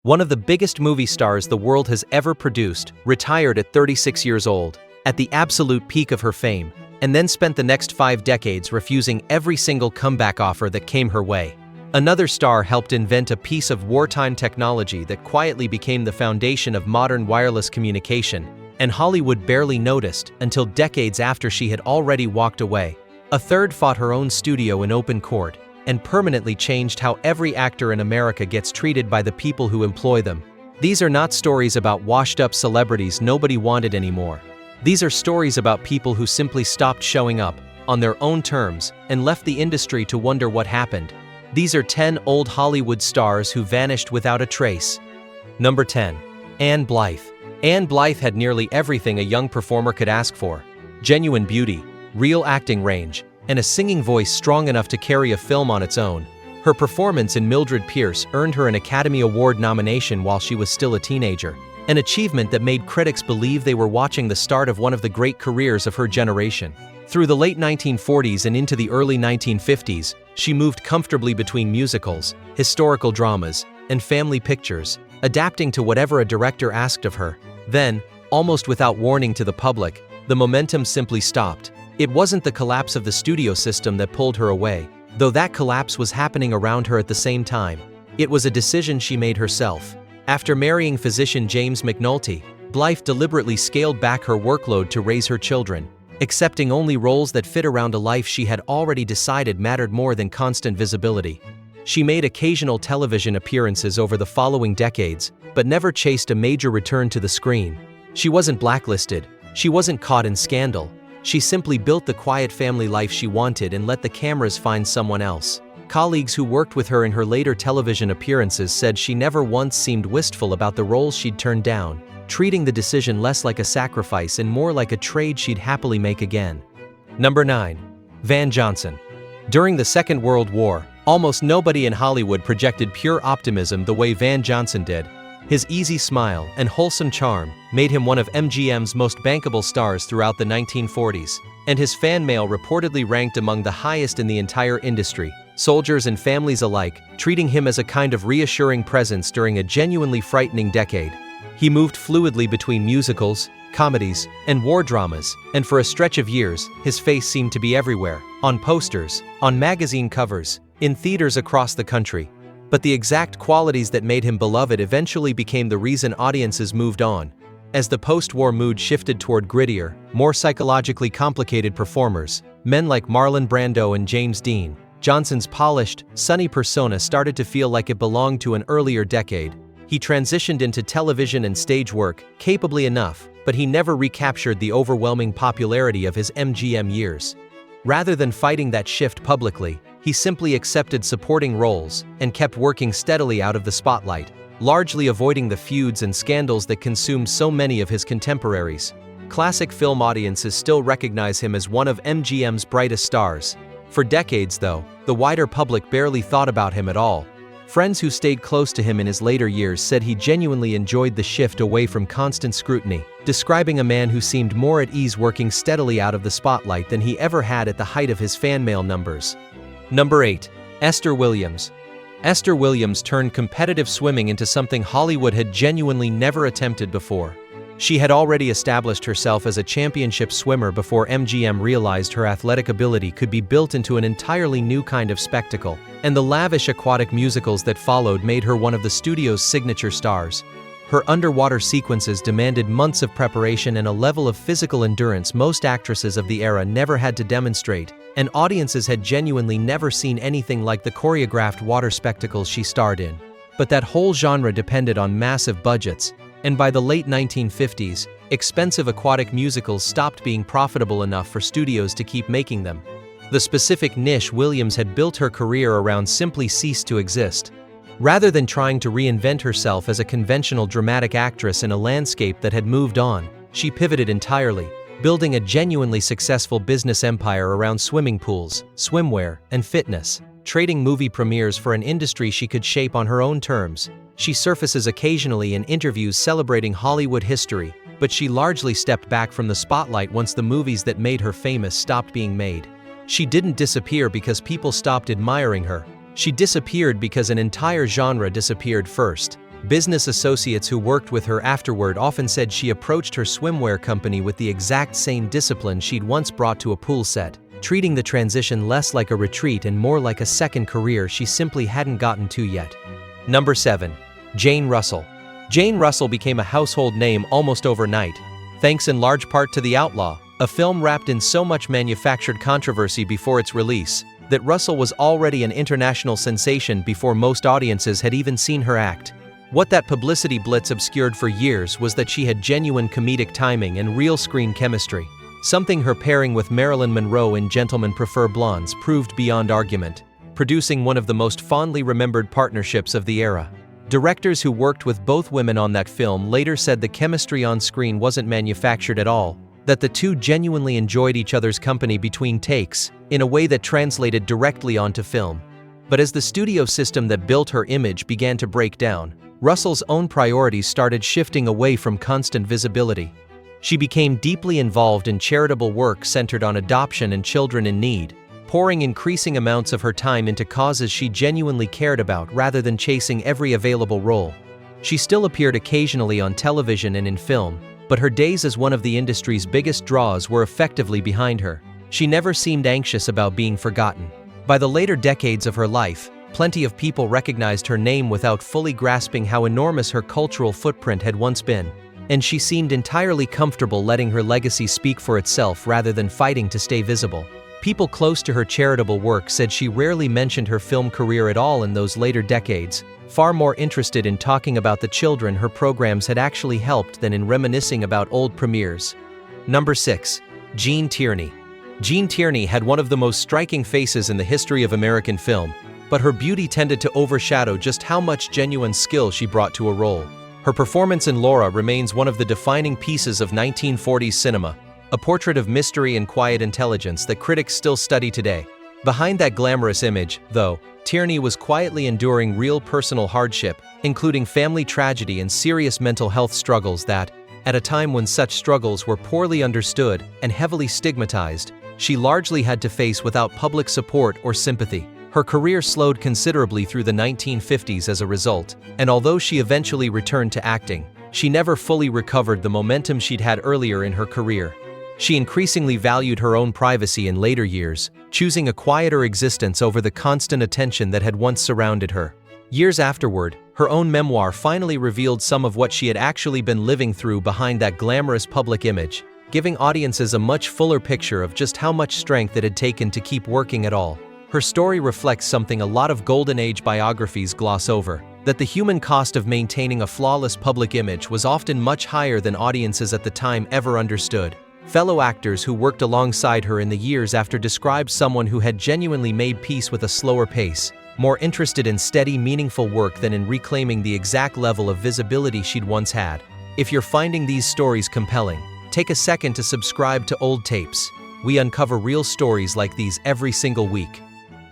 One of the biggest movie stars the world has ever produced, retired at 36 years old, at the absolute peak of her fame, and then spent the next 5 decades refusing every single comeback offer that came her way. Another star helped invent a piece of wartime technology that quietly became the foundation of modern wireless communication, and Hollywood barely noticed until decades after she had already walked away. A third fought her own studio in open court, and permanently changed how every actor in America gets treated by the people who employ them. These are not stories about washed-up celebrities nobody wanted anymore. These are stories about people who simply stopped showing up, on their own terms, and left the industry to wonder what happened. These are 10 old Hollywood stars who vanished without a trace. Number 10. Anne Blyth. Anne Blyth had nearly everything a young performer could ask for. Genuine beauty, real acting range, and a singing voice strong enough to carry a film on its own. Her performance in Mildred Pierce earned her an Academy Award nomination while she was still a teenager, an achievement that made critics believe they were watching the start of one of the great careers of her generation. Through the late 1940s and into the early 1950s, she moved comfortably between musicals, historical dramas, and family pictures, adapting to whatever a director asked of her. Then, almost without warning to the public, the momentum simply stopped. It wasn't the collapse of the studio system that pulled her away, though that collapse was happening around her at the same time. It was a decision she made herself. After marrying physician James McNulty, Blyth deliberately scaled back her workload to raise her children, accepting only roles that fit around a life she had already decided mattered more than constant visibility. She made occasional television appearances over the following decades, but never chased a major return to the screen. She wasn't blacklisted, she wasn't caught in scandal. She simply built the quiet family life she wanted and let the cameras find someone else. Colleagues who worked with her in her later television appearances said she never once seemed wistful about the roles she'd turned down, treating the decision less like a sacrifice and more like a trade she'd happily make again. Number 9. Van Johnson. During the Second World War, almost nobody in Hollywood projected pure optimism the way Van Johnson did. His easy smile and wholesome charm made him one of MGM's most bankable stars throughout the 1940s, and his fan mail reportedly ranked among the highest in the entire industry, soldiers and families alike treating him as a kind of reassuring presence during a genuinely frightening decade. He moved fluidly between musicals, comedies, and war dramas, and for a stretch of years, his face seemed to be everywhere, on posters, on magazine covers, in theaters across the country. But the exact qualities that made him beloved eventually became the reason audiences moved on. As the post-war mood shifted toward grittier, more psychologically complicated performers, men like Marlon Brando and James Dean, Johnson's polished, sunny persona started to feel like it belonged to an earlier decade. He transitioned into television and stage work, capably enough, but he never recaptured the overwhelming popularity of his MGM years. Rather than fighting that shift publicly, he simply accepted supporting roles and kept working steadily out of the spotlight, largely avoiding the feuds and scandals that consumed so many of his contemporaries. Classic film audiences still recognize him as one of MGM's brightest stars. For decades, though, the wider public barely thought about him at all. Friends who stayed close to him in his later years said he genuinely enjoyed the shift away from constant scrutiny, describing a man who seemed more at ease working steadily out of the spotlight than he ever had at the height of his fan mail numbers. Number 8. Esther Williams. Esther Williams turned competitive swimming into something Hollywood had genuinely never attempted before. She had already established herself as a championship swimmer before MGM realized her athletic ability could be built into an entirely new kind of spectacle, and the lavish aquatic musicals that followed made her one of the studio's signature stars. Her underwater sequences demanded months of preparation and a level of physical endurance most actresses of the era never had to demonstrate, and audiences had genuinely never seen anything like the choreographed water spectacles she starred in. But that whole genre depended on massive budgets, and by the late 1950s, expensive aquatic musicals stopped being profitable enough for studios to keep making them. The specific niche Williams had built her career around simply ceased to exist. Rather than trying to reinvent herself as a conventional dramatic actress in a landscape that had moved on, she pivoted entirely, building a genuinely successful business empire around swimming pools, swimwear, and fitness, trading movie premieres for an industry she could shape on her own terms. She surfaces occasionally in interviews celebrating Hollywood history, but she largely stepped back from the spotlight once the movies that made her famous stopped being made. She didn't disappear because people stopped admiring her. She disappeared because an entire genre disappeared first. Business associates who worked with her afterward often said she approached her swimwear company with the exact same discipline she'd once brought to a pool set, treating the transition less like a retreat and more like a second career she simply hadn't gotten to yet. Number 7. Jane Russell. Jane Russell became a household name almost overnight, thanks in large part to The Outlaw, a film wrapped in so much manufactured controversy before its release, that Russell was already an international sensation before most audiences had even seen her act. What that publicity blitz obscured for years was that she had genuine comedic timing and real screen chemistry, something her pairing with Marilyn Monroe in Gentlemen Prefer Blondes proved beyond argument, producing one of the most fondly remembered partnerships of the era. Directors who worked with both women on that film later said the chemistry on screen wasn't manufactured at all, that the two genuinely enjoyed each other's company between takes, in a way that translated directly onto film. But as the studio system that built her image began to break down, Russell's own priorities started shifting away from constant visibility. She became deeply involved in charitable work centered on adoption and children in need, pouring increasing amounts of her time into causes she genuinely cared about rather than chasing every available role. She still appeared occasionally on television and in film, but her days as one of the industry's biggest draws were effectively behind her. She never seemed anxious about being forgotten. By the later decades of her life, plenty of people recognized her name without fully grasping how enormous her cultural footprint had once been, and she seemed entirely comfortable letting her legacy speak for itself rather than fighting to stay visible. People close to her charitable work said she rarely mentioned her film career at all in those later decades, far more interested in talking about the children her programs had actually helped than in reminiscing about old premieres. Number 6. Gene Tierney. Gene Tierney had one of the most striking faces in the history of American film, but her beauty tended to overshadow just how much genuine skill she brought to a role. Her performance in Laura remains one of the defining pieces of 1940s cinema, a portrait of mystery and quiet intelligence that critics still study today. Behind that glamorous image, though, Tierney was quietly enduring real personal hardship, including family tragedy and serious mental health struggles that, at a time when such struggles were poorly understood and heavily stigmatized, she largely had to face without public support or sympathy. Her career slowed considerably through the 1950s as a result, and although she eventually returned to acting, she never fully recovered the momentum she'd had earlier in her career. She increasingly valued her own privacy in later years, choosing a quieter existence over the constant attention that had once surrounded her. Years afterward, her own memoir finally revealed some of what she had actually been living through behind that glamorous public image, giving audiences a much fuller picture of just how much strength it had taken to keep working at all. Her story reflects something a lot of Golden Age biographies gloss over, that the human cost of maintaining a flawless public image was often much higher than audiences at the time ever understood. Fellow actors who worked alongside her in the years after described someone who had genuinely made peace with a slower pace, more interested in steady, meaningful work than in reclaiming the exact level of visibility she'd once had. If you're finding these stories compelling, take a second to subscribe to Old Tapes. We uncover real stories like these every single week.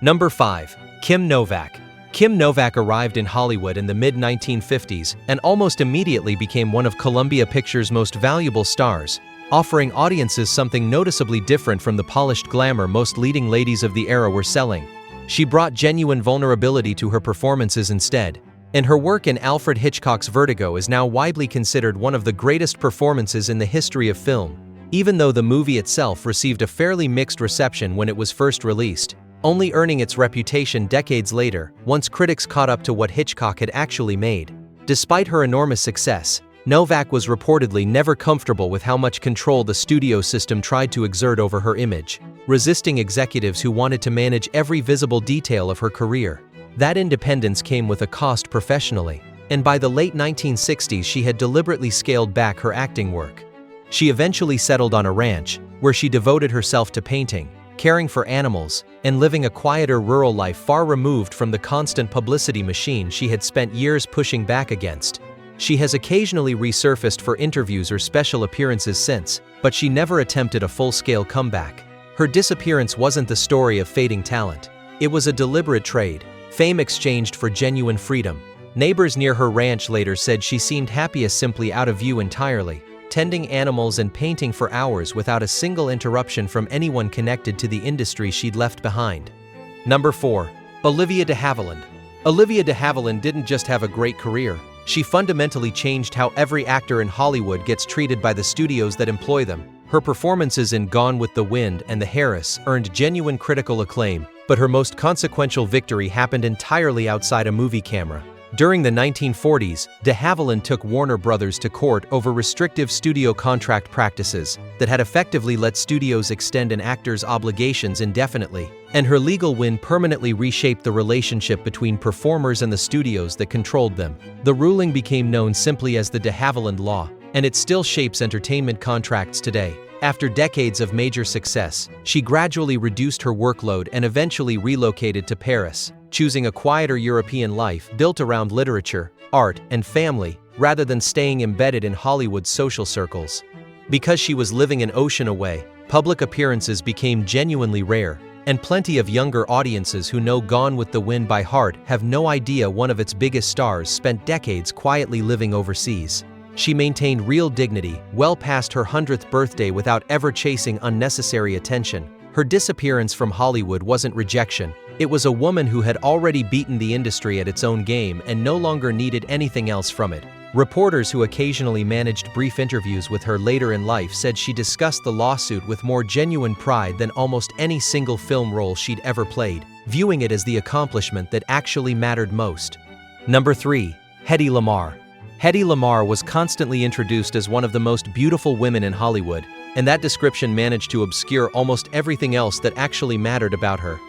Number 5. Kim Novak. Kim Novak arrived in Hollywood in the mid-1950s and almost immediately became one of Columbia Pictures' most valuable stars, offering audiences something noticeably different from the polished glamour most leading ladies of the era were selling. She brought genuine vulnerability to her performances instead, and her work in Alfred Hitchcock's Vertigo is now widely considered one of the greatest performances in the history of film, even though the movie itself received a fairly mixed reception when it was first released, only earning its reputation decades later, once critics caught up to what Hitchcock had actually made. Despite her enormous success, Novak was reportedly never comfortable with how much control the studio system tried to exert over her image, resisting executives who wanted to manage every visible detail of her career. That independence came with a cost professionally, and by the late 1960s she had deliberately scaled back her acting work. She eventually settled on a ranch, where she devoted herself to painting, caring for animals, and living a quieter rural life far removed from the constant publicity machine she had spent years pushing back against. She has occasionally resurfaced for interviews or special appearances since, but she never attempted a full-scale comeback. Her disappearance wasn't the story of fading talent. It was a deliberate trade, fame exchanged for genuine freedom. Neighbors near her ranch later said she seemed happiest simply out of view entirely, tending animals and painting for hours without a single interruption from anyone connected to the industry she'd left behind. Number 4. Olivia de Havilland. Olivia de Havilland didn't just have a great career. She fundamentally changed how every actor in Hollywood gets treated by the studios that employ them. Her performances in Gone with the Wind and The Heiress earned genuine critical acclaim, but her most consequential victory happened entirely outside a movie camera. During the 1940s, de Havilland took Warner Brothers to court over restrictive studio contract practices that had effectively let studios extend an actor's obligations indefinitely, and her legal win permanently reshaped the relationship between performers and the studios that controlled them. The ruling became known simply as the de Havilland Law, and it still shapes entertainment contracts today. After decades of major success, she gradually reduced her workload and eventually relocated to Paris, choosing a quieter European life built around literature, art, and family, rather than staying embedded in Hollywood's social circles. Because she was living an ocean away, public appearances became genuinely rare, and plenty of younger audiences who know Gone with the Wind by heart have no idea one of its biggest stars spent decades quietly living overseas. She maintained real dignity well past her 100th birthday without ever chasing unnecessary attention. Her disappearance from Hollywood wasn't rejection. It was a woman who had already beaten the industry at its own game and no longer needed anything else from it. Reporters who occasionally managed brief interviews with her later in life said she discussed the lawsuit with more genuine pride than almost any single film role she'd ever played, viewing it as the accomplishment that actually mattered most. Number 3. Hedy Lamarr. Hedy Lamarr was constantly introduced as one of the most beautiful women in Hollywood, and that description managed to obscure almost everything else that actually mattered about her.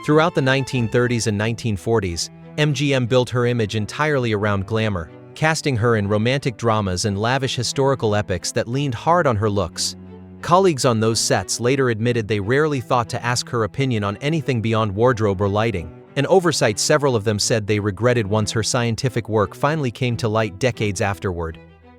Throughout the 1930s and 1940s, MGM built her image entirely around glamour, casting her in romantic dramas and lavish historical epics that leaned hard on her looks. Colleagues on those sets later admitted they rarely thought to ask her opinion on anything beyond wardrobe or lighting. An oversight several of them said they regretted once her scientific work finally came to light decades afterward.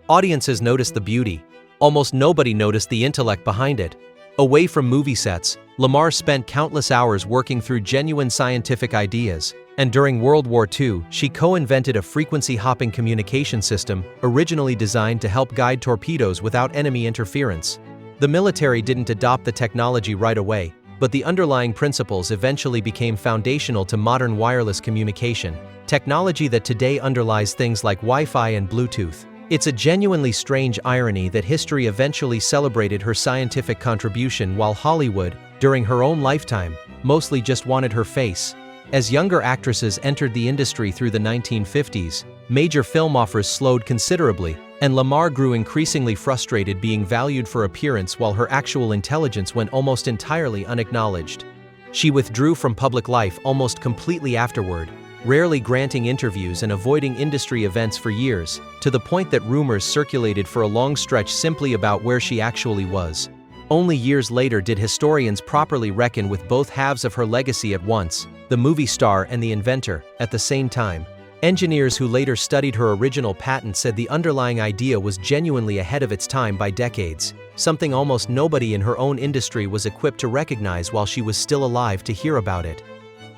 Audiences noticed the beauty. Almost nobody noticed the intellect behind it. Away from movie sets, Lamarr spent countless hours working through genuine scientific ideas, and during World War II, she co-invented a frequency-hopping communication system originally designed to help guide torpedoes without enemy interference. The military didn't adopt the technology right away, but the underlying principles eventually became foundational to modern wireless communication, technology that today underlies things like Wi-Fi and Bluetooth. It's a genuinely strange irony that history eventually celebrated her scientific contribution while Hollywood, during her own lifetime, mostly just wanted her face. As younger actresses entered the industry through the 1950s, major film offers slowed considerably, and Lamarr grew increasingly frustrated being valued for appearance while her actual intelligence went almost entirely unacknowledged. She withdrew from public life almost completely afterward, rarely granting interviews and avoiding industry events for years, to the point that rumors circulated for a long stretch simply about where she actually was. Only years later did historians properly reckon with both halves of her legacy at once, the movie star and the inventor, at the same time. Engineers who later studied her original patent said the underlying idea was genuinely ahead of its time by decades, something almost nobody in her own industry was equipped to recognize while she was still alive to hear about it.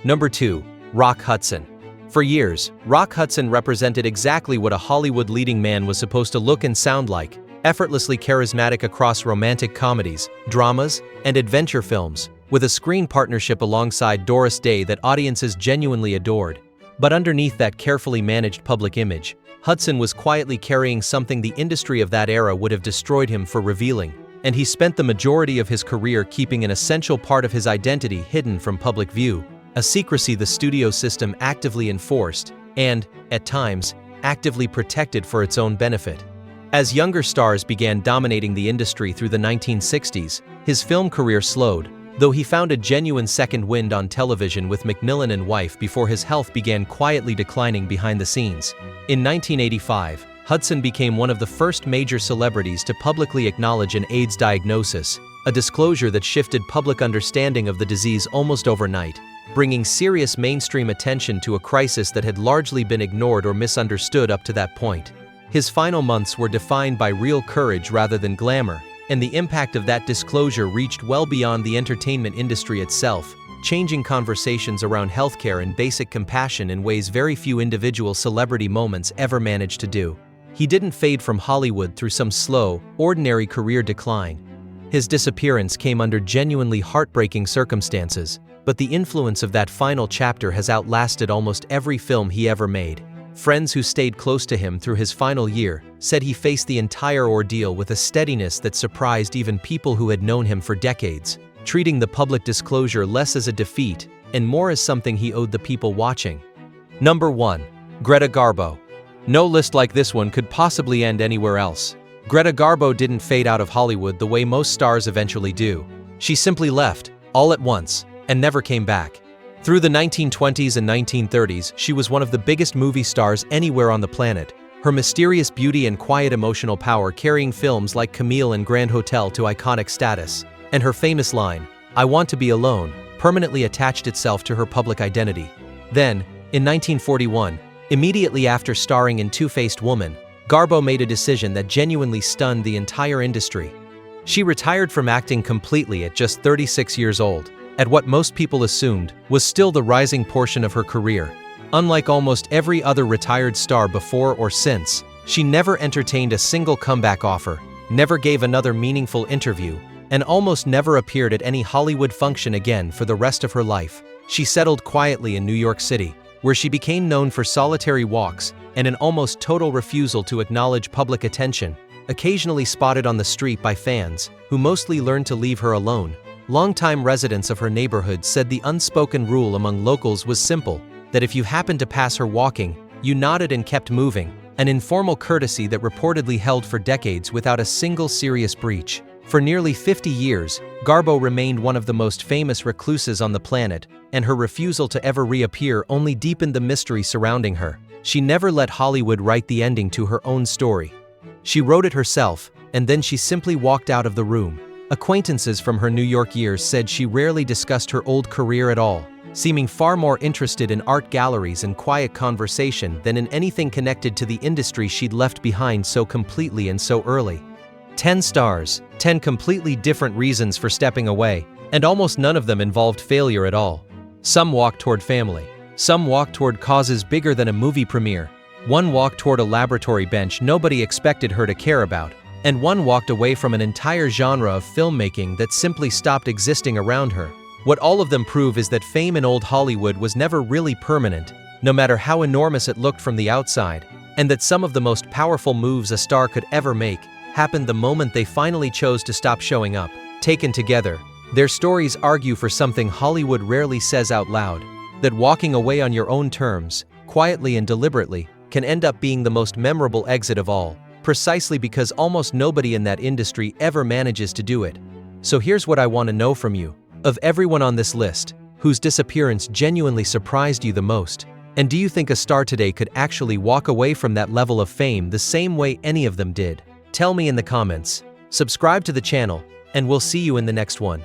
Number 2. Rock Hudson. For years, Rock Hudson represented exactly what a Hollywood leading man was supposed to look and sound like, effortlessly charismatic across romantic comedies, dramas, and adventure films, with a screen partnership alongside Doris Day that audiences genuinely adored. But underneath that carefully managed public image, Hudson was quietly carrying something the industry of that era would have destroyed him for revealing, and he spent the majority of his career keeping an essential part of his identity hidden from public view, a secrecy the studio system actively enforced and, at times, actively protected for its own benefit. As younger stars began dominating the industry through the 1960s, his film career slowed, though he found a genuine second wind on television with Macmillan and Wife before his health began quietly declining behind the scenes. In 1985, Hudson became one of the first major celebrities to publicly acknowledge an AIDS diagnosis, a disclosure that shifted public understanding of the disease almost overnight, bringing serious mainstream attention to a crisis that had largely been ignored or misunderstood up to that point. His final months were defined by real courage rather than glamour, and the impact of that disclosure reached well beyond the entertainment industry itself, changing conversations around healthcare and basic compassion in ways very few individual celebrity moments ever managed to do. He didn't fade from Hollywood through some slow, ordinary career decline. His disappearance came under genuinely heartbreaking circumstances, but the influence of that final chapter has outlasted almost every film he ever made. Friends who stayed close to him through his final year said he faced the entire ordeal with a steadiness that surprised even people who had known him for decades, treating the public disclosure less as a defeat and more as something he owed the people watching. Number 1. Greta Garbo. No list like this one could possibly end anywhere else. Greta Garbo didn't fade out of Hollywood the way most stars eventually do. She simply left, all at once, and never came back. Through the 1920s and 1930s, she was one of the biggest movie stars anywhere on the planet, her mysterious beauty and quiet emotional power carrying films like Camille and Grand Hotel to iconic status, and her famous line, "I want to be alone," permanently attached itself to her public identity. Then, in 1941, immediately after starring in Two-Faced Woman, Garbo made a decision that genuinely stunned the entire industry. She retired from acting completely at just 36 years old, at what most people assumed was still the rising portion of her career. Unlike almost every other retired star before or since, she never entertained a single comeback offer, never gave another meaningful interview, and almost never appeared at any Hollywood function again for the rest of her life. She settled quietly in New York City, where she became known for solitary walks and an almost total refusal to acknowledge public attention, occasionally spotted on the street by fans, who mostly learned to leave her alone. Longtime residents of her neighborhood said the unspoken rule among locals was simple, that if you happened to pass her walking, you nodded and kept moving, an informal courtesy that reportedly held for decades without a single serious breach. For nearly 50 years, Garbo remained one of the most famous recluses on the planet, and her refusal to ever reappear only deepened the mystery surrounding her. She never let Hollywood write the ending to her own story. She wrote it herself, and then she simply walked out of the room. Acquaintances from her New York years said she rarely discussed her old career at all, seeming far more interested in art galleries and quiet conversation than in anything connected to the industry she'd left behind so completely and so early. 10 stars, 10 completely different reasons for stepping away, and almost none of them involved failure at all. Some walked toward family. Some walked toward causes bigger than a movie premiere. One walked toward a laboratory bench nobody expected her to care about. And one walked away from an entire genre of filmmaking that simply stopped existing around her. What all of them prove is that fame in old Hollywood was never really permanent, no matter how enormous it looked from the outside, and that some of the most powerful moves a star could ever make happened the moment they finally chose to stop showing up. Taken together, their stories argue for something Hollywood rarely says out loud, that walking away on your own terms, quietly and deliberately, can end up being the most memorable exit of all. Precisely because almost nobody in that industry ever manages to do it. So here's what I want to know from you. Of everyone on this list, whose disappearance genuinely surprised you the most? And do you think a star today could actually walk away from that level of fame the same way any of them did? Tell me in the comments. Subscribe to the channel, and we'll see you in the next one.